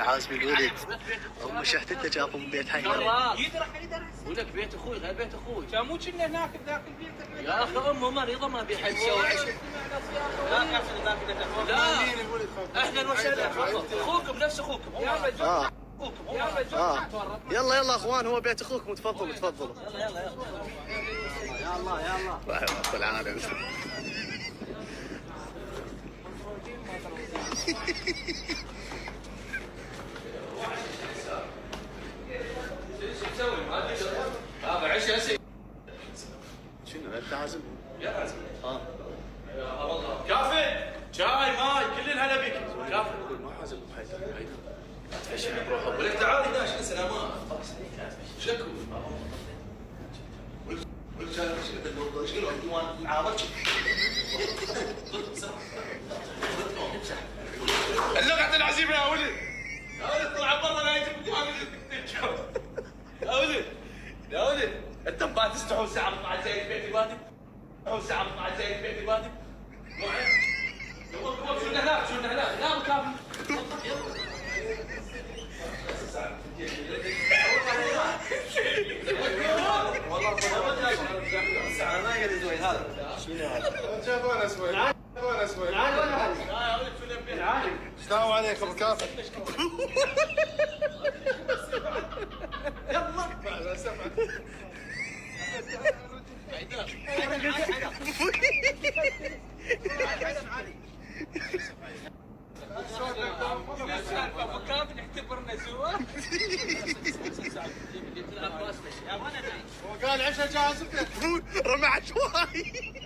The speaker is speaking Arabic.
عازم الولد ام شهدته جابوا من بيت حيدر. يدرس ولك بيت اخوي هذا بيت اخوي. كان مو كنا هناك ذاك البيت يا اخي امه مريضه ما بيحد يسوي عشاء. لا اهلا وسهلا تفضل اخوكم نفس اخوكم. يلا يلا اخوان هو بيت اخوكم تفضلوا تفضلوا. يلا رب العالمين. هذا عشاء شنو انت عازم؟ يا عازم والله كافي شاي ماي كل الهلا بك كافي. ما عازم حيدر تفشل بروحه. ولك تعال 11 سلامات شكو اللغة العزيمة يا ولد. يا ولد طلع برا لا يجيب يا ولد يا ولد انت ما تستحوا ساعة مع زايد بيت الوادي. او ساعة مع زايد بيت الوادي. شو هناك شو هناك لا مكافي. انا ما اقدر اسوي هذا. شنو هذا؟ جابونا اسوي جابونا اسوي. السلام عليكم كافي. كيف نعتبرنا سوا؟ وقال عشاء جاهز. رمى عشوائي.